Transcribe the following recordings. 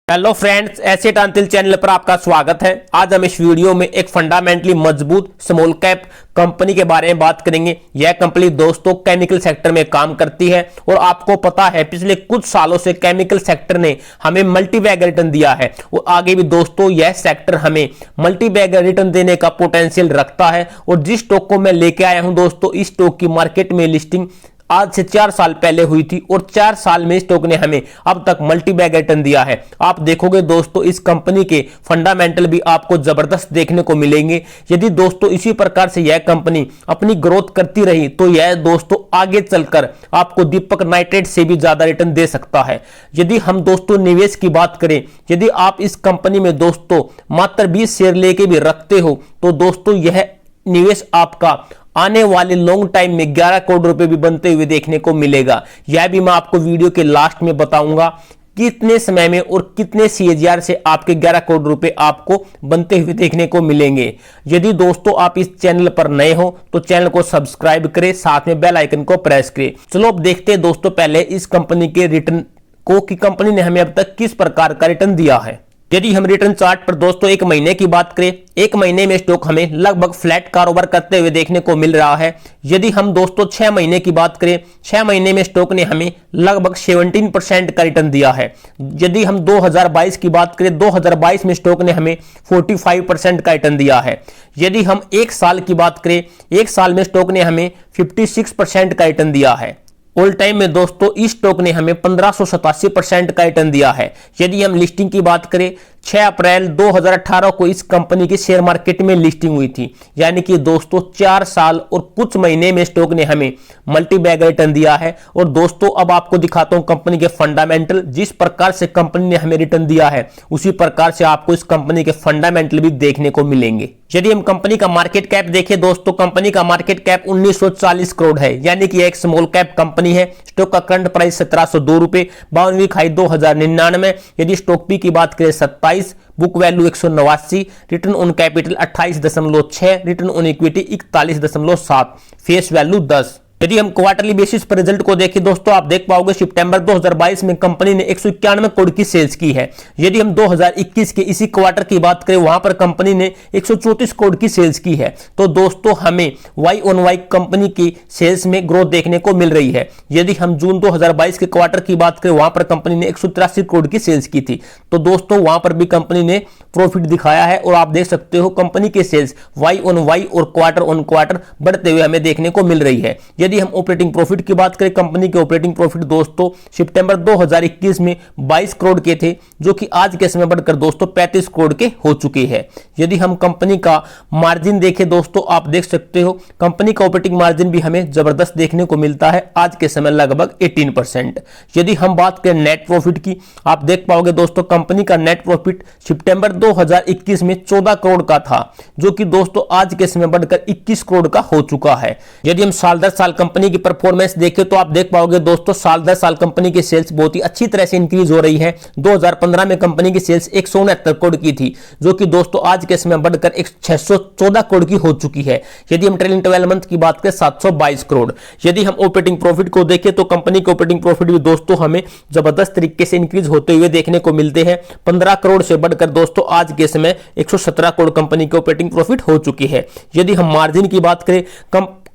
Hello friends, asset Antil channel पर आपका स्वागत है। आज हम इस वीडियो में एक फंडामेंटली मजबूत स्मॉल कैप कंपनी के बारे में बात करेंगे। यह कंपनी दोस्तों केमिकल सेक्टर में काम करती है और आपको पता है पिछले कुछ सालों से केमिकल सेक्टर ने हमें मल्टीबैग रिटर्न दिया है और आगे भी दोस्तों यह सेक्टर हमें मल्टीबैग रिटर्न देने का पोटेंशियल रखता है। और जिस स्टॉक को मैं लेके आया हूं दोस्तों, इस स्टॉक की मार्केट में लिस्टिंग आज से 4 साल पहले हुई थी और 4 साल में स्टॉक ने हमें अब तक मल्टीबैग रिटर्न दिया है। आप देखोगे दोस्तों इस कंपनी के फंडामेंटल भी आपको जबरदस्त देखने को मिलेंगे। यदि दोस्तों इसी प्रकार से यह कंपनी अपनी ग्रोथ करती रही तो यह दोस्तों आगे चलकर आपको दीपक नाइट्रेट से भी ज्यादा रिटर्न दे सकता है। यदि हम दोस्तों निवेश की बात करें, यदि आप इस कंपनी में दोस्तों मात्र 20 शेयर लेके भी रखते हो तो दोस्तों यह निवेश आपका आने वाले लॉन्ग टाइम में 11 करोड़ रुपए भी बनते हुए देखने को मिलेगा। यह भी मैं आपको वीडियो के लास्ट में बताऊंगा कितने समय में और कितने CAGR से आपके 11 करोड़ रुपए आपको बनते हुए देखने को मिलेंगे। यदि दोस्तों आप इस चैनल पर नए हो तो चैनल को सब्सक्राइब करें, साथ में बेल आइकन को प्रेस करें। चलो अब देखते हैं दोस्तों पहले इस कंपनी के रिटर्न को कि कंपनी ने हमें अब तक किस प्रकार का रिटर्न दिया है। यदि हम रिटर्न चार्ट पर दोस्तों एक महीने की बात करें, एक महीने में स्टॉक हमें लगभग फ्लैट कारोबार करते हुए देखने को मिल रहा है। यदि हम दोस्तों 6 महीने की बात करें, 6 महीने में स्टॉक ने हमें लगभग 17% का रिटर्न दिया है। यदि हम 2022 की बात करें, 2022 में स्टॉक ने हमें 45% का रिटर्न दिया है। यदि हम एक साल की बात करें, एक साल में स्टॉक ने हमें 56% का रिटर्न दिया है। ऑल टाइम में दोस्तों इस स्टॉक ने हमें 1587% का रिटर्न दिया है। यदि हम लिस्टिंग की बात करें, 6 अप्रैल 2018 को इस कंपनी की शेयर मार्केट में लिस्टिंग हुई थी, यानी कि दोस्तों 4 साल और कुछ महीने में स्टॉक ने हमें मल्टीबैग रिटर्न दिया है। और दोस्तों अब आपको दिखाता हूं कंपनी के फंडामेंटल। जिस प्रकार से कंपनी ने हमें रिटर्न दिया है उसी प्रकार से आपको इस कंपनी के फंडामेंटल भी देखने को मिलेंगे। यदि हम कंपनी का मार्केट कैप देखें दोस्तों, कंपनी का मार्केट कैप 1940 करोड़ है, यानी कि एक स्मॉल कैप कंपनी है। स्टॉक का करंट प्राइस 1702 रुपए, 52 वीक हाई 2099। यदि स्टॉक पी की बात करें 27, book value 189, return on capital 28.6, return on equity 41.7, face value 10। यदि हम क्वार्टरली बेसिस पर रिजल्ट को देखें दोस्तों, आप देख पाओगे सितंबर 2022 में कंपनी ने 191 करोड़ की सेल्स की है। यदि हम 2021 के इसी क्वार्टर की बात करें, वहां पर कंपनी ने 134 करोड़ की सेल्स की है। तो दोस्तों हमें वाई ऑन वाई कंपनी की सेल्स में ग्रोथ देखने को मिल रही है। यदि हम जून 2022 के क्वार्टर की बात करें, वहां पर कंपनी ने 183 करोड़ की सेल्स की थी। तो दोस्तों वहां पर भी कंपनी ने प्रॉफिट दिखाया है और आप देख सकते हो कंपनी के सेल्स वाई ऑन वाई और क्वार्टर ऑन क्वार्टर बढ़ते हुए हमें देखने को मिल रही है। यदि हम ऑपरेटिंग प्रॉफिट की बात करें, कंपनी के ऑपरेटिंग प्रॉफिट दोस्तों सितंबर 2021 में 22 करोड़ के थे, जो कि आज के समय बढ़कर दोस्तों 35 करोड़ के हो चुके हैं। यदि हम कंपनी का मार्जिन देखें दोस्तों, आप देख सकते हो कंपनी का ऑपरेटिंग मार्जिन भी हमें जबरदस्त देखने को मिलता है, आज के समय लगभग 18%। यदि हम बात करें नेट प्रॉफिट की, आप देख पाओगे दोस्तों कंपनी का नेट प्रॉफिट सितंबर 2021 में 14 करोड़ का था, जो कि दोस्तों आज के समय बढ़कर 21 करोड़ का हो चुका है। यदि हम साल दर साल कंपनी की परफॉर्मेंस देखें तो आप देख पाओगे दोस्तों साल दर साल कंपनी की सेल्स बहुत ही अच्छी तरह से इंक्रीज हो रही है। 2015 में कंपनी की सेल्स 169 करोड़ की थी, जो कि दोस्तों आज के समय बढ़कर 614 करोड़ की हो चुकी है। यदि हम ट्रेलिंग 12 मंथ की बात करें 722 करोड़। यदि हम ऑपरेटिंग प्रॉफिट को देखें तो कंपनी के ऑपरेटिंग प्रॉफिट भी दोस्तों हमें जबरदस्त तरीके से इंक्रीज होते हुए देखने को मिलते हैं। 15 करोड़ से बढ़कर दोस्तों आज के समय 117 करोड़ कंपनी के ऑपरेटिंग प्रॉफिट हो चुकी है। यदि हम मार्जिन की बात करें,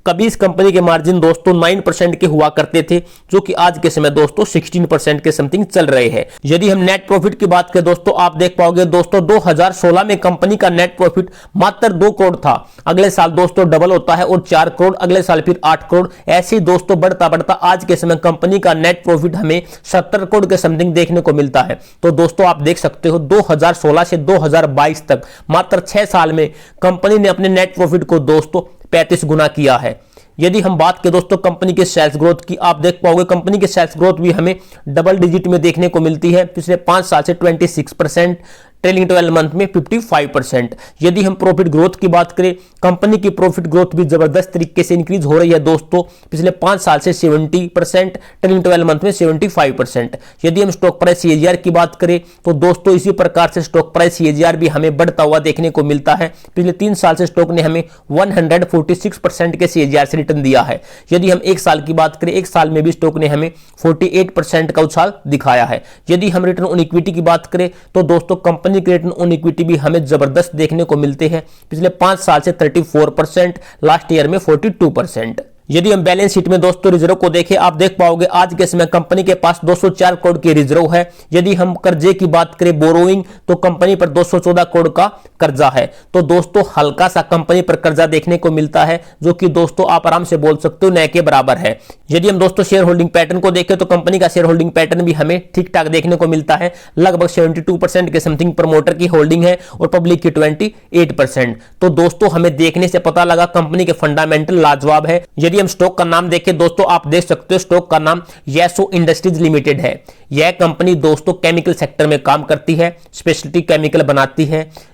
कभी इस कंपनी के मार्जिन दोस्तों 9% के हुआ करते थे, जो कि आज के समय दोस्तों 16% के समथिंग चल रहे हैं। यदि हम नेट प्रॉफिट की बात करें दोस्तों, आप देख पाओगे दोस्तों 2016 में कंपनी का नेट प्रॉफिट मात्र 2 करोड़ था। अगले साल दोस्तों डबल होता है और 4 करोड़, अगले साल फिर 8 करोड़, ऐसे ही दोस्तों बढ़ता बढ़ता आज के समय कंपनी का नेट प्रॉफिट हमें 70 करोड़ के समथिंग देखने को मिलता है। तो दोस्तों आप देख सकते हो 2016 से 2022 तक मात्र 6 साल में कंपनी ने अपने नेट प्रॉफिट को दोस्तों 35 गुना किया है। यदि हम बात करें दोस्तों कंपनी के सेल्स ग्रोथ की, आप देख पाओगे कंपनी के सेल्स ग्रोथ भी हमें डबल डिजिट में देखने को मिलती है। पिछले 5 साल से 26%। ट्रेलिंग 12 मंथ में 55%। यदि हम प्रॉफिट ग्रोथ की बात करें, कंपनी की प्रॉफिट ग्रोथ भी जबरदस्त तरीके से इंक्रीज हो रही है दोस्तों, पिछले 5 साल से 70%, ट्रेलिंग 12 मंथ में 75%। यदि हम स्टॉक प्राइस सीएजीआर की बात करें तो दोस्तों इसी प्रकार से स्टॉक प्राइस सीएजीआर भी हमें बढ़ता हुआ देखने को मिलता है। पिछले 3 साल से स्टॉक ने हमें 146% के सीएजीआर से रिटर्न दिया है। यदि हम 1 साल की बात करें, 1 साल में भी स्टॉक ने हमें 48% का उछाल दिखाया है। यदि हम रिटर्न ऑन इक्विटी की बात करें तो दोस्तों कंपनी के रिटर्न ऑन इक्विटी भी हमें जबरदस्त देखने को मिलते हैं। पिछले 5 साल से 34%, लास्ट ईयर में 42%। यदि हम बैलेंस शीट में दोस्तों रिजर्व को देखें, आप देख पाओगे आज के समय कंपनी के पास 204 करोड़ की रिजर्व है। यदि हम कर्जे की बात करें, बोरोइंग, तो कंपनी पर 214 करोड़ का कर्जा है। तो दोस्तों हल्का सा कंपनी पर कर्जा देखने को मिलता है, जो कि दोस्तों आप आराम से बोल सकते हो नए के बराबर है। यदि हम दोस्तों शेयर होल्डिंग पैटर्न को देखें तो कंपनी का शेयर होल्डिंग पैटर्न भी हमें ठीक ठाक देखने को मिलता है। लगभग 72% के समथिंग प्रमोटर की होल्डिंग है और पब्लिक की 28%। तो दोस्तों हमें देखने से पता लगा कंपनी के फंडामेंटल लाजवाब है। यदि हम स्टॉक का नाम देखें दोस्तों, आप देख सकते हो स्टॉक का नाम येसो इंडस्ट्रीज लिमिटेड है। यह कंपनी दोस्तों केमिकल सेक्टर में काम करती है, स्पेशलिटी केमिकल बनाती है।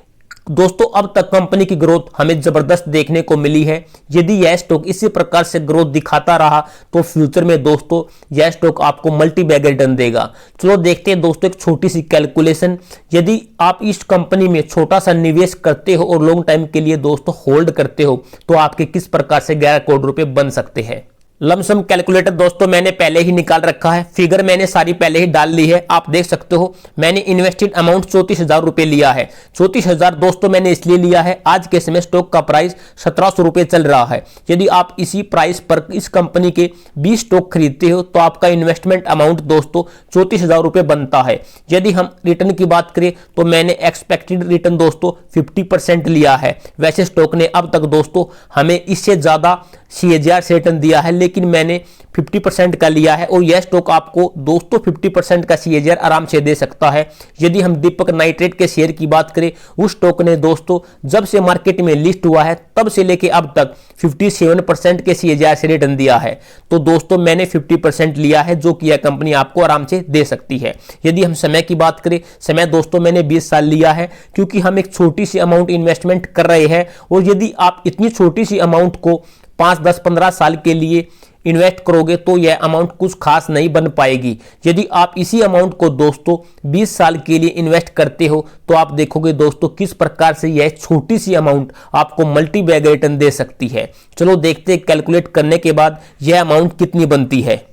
दोस्तों अब तक कंपनी की ग्रोथ हमें जबरदस्त देखने को मिली है। यदि यह स्टॉक इसी प्रकार से ग्रोथ दिखाता रहा तो फ्यूचर में दोस्तों यह स्टॉक आपको मल्टी बैगर रिटर्न देगा। चलो देखते हैं दोस्तों एक छोटी सी कैलकुलेशन। यदि आप इस कंपनी में छोटा सा निवेश करते हो और लॉन्ग टाइम के लिए दोस्तों होल्ड करते हो तो आपके किस प्रकार से 11 करोड़ रुपए बन सकते हैं। लमसम कैलकुलेटर दोस्तों मैंने पहले ही निकाल रखा है, फिगर मैंने सारी पहले ही डाल ली है। आप देख सकते हो मैंने इन्वेस्टेड अमाउंट 34,000 रुपए लिया है। 34,000 दोस्तों मैंने इसलिए लिया है, आज के समय स्टॉक का प्राइस 1700 रुपए चल रहा है। यदि आप इसी प्राइस पर इस कंपनी के 20 स्टॉक खरीदते हो तो आपका इन्वेस्टमेंट अमाउंट दोस्तों 34,000 रुपए बनता है। यदि हम रिटर्न की बात करें तो मैंने एक्सपेक्टेड रिटर्न दोस्तों 50% लिया है। वैसे स्टॉक ने अब तक दोस्तों हमें इससे ज्यादा सीएजीआर से रिटर्न दिया है, लेकिन मैंने 50% का लिया है और यह स्टॉक आपको दोस्तों 50% का सीएजीआर आराम से दे सकता है। यदि हम दीपक नाइट्रेट के शेयर की बात करें, उस स्टॉक ने दोस्तों जब से मार्केट में लिस्ट हुआ है तब से लेके अब तक 57% के सीएजीआर से रिटर्न दिया है। तो दोस्तों मैंने 50% लिया है, जो कि यह कंपनी आपको आराम से दे सकती है। यदि हम समय की बात करें, समय दोस्तों मैंने 20 साल लिया है, क्योंकि हम एक छोटी सी अमाउंट इन्वेस्टमेंट कर रहे हैं और यदि आप इतनी छोटी सी अमाउंट को 5, 10, 15 साल के लिए इन्वेस्ट करोगे तो यह अमाउंट कुछ खास नहीं बन पाएगी। यदि आप इसी अमाउंट को दोस्तों 20 साल के लिए इन्वेस्ट करते हो तो आप देखोगे दोस्तों किस प्रकार से यह छोटी सी अमाउंट आपको मल्टी बैगर रिटर्न दे सकती है। चलो देखते हैं कैलकुलेट करने के बाद यह अमाउंट कितनी बनती है।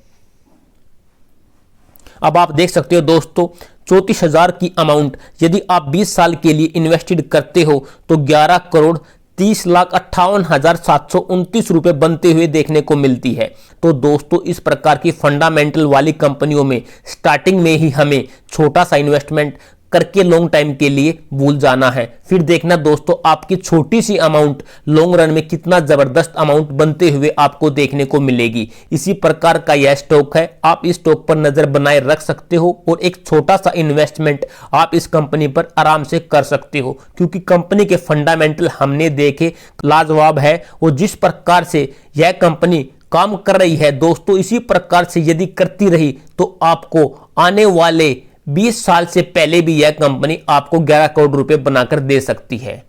अब आप देख सकते हो दोस्तों 34,000 की अमाउंट यदि आप 20 साल के लिए इन्वेस्टेड करते हो तो 11 करोड़ 30,58,729 रुपए बनते हुए देखने को मिलती है। तो दोस्तों इस प्रकार की फंडामेंटल वाली कंपनियों में स्टार्टिंग में ही हमें छोटा सा इन्वेस्टमेंट करके लॉन्ग टाइम के लिए भूल जाना है, फिर देखना दोस्तों आपकी छोटी सी अमाउंट लॉन्ग रन में कितना जबरदस्त अमाउंट बनते हुए आपको देखने को मिलेगी। इसी प्रकार का यह स्टॉक है, आप इस स्टॉक पर नजर बनाए रख सकते हो और एक छोटा सा इन्वेस्टमेंट आप इस कंपनी पर आराम से कर सकते हो, क्योंकि कंपनी के फंडामेंटल हमने देखे लाजवाब है और जिस प्रकार से यह कंपनी काम कर रही है दोस्तों, इसी प्रकार से यदि करती रही तो आपको आने वाले 20 साल से पहले भी यह कंपनी आपको 11 करोड़ रुपए बनाकर दे सकती है।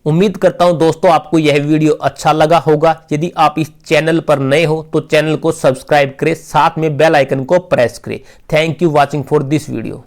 उम्मीद करता हूं दोस्तों आपको यह वीडियो अच्छा लगा होगा। यदि आप इस चैनल पर नए हो तो चैनल को सब्सक्राइब करें, साथ में बेल आइकन को प्रेस करें। Thank you watching for this video.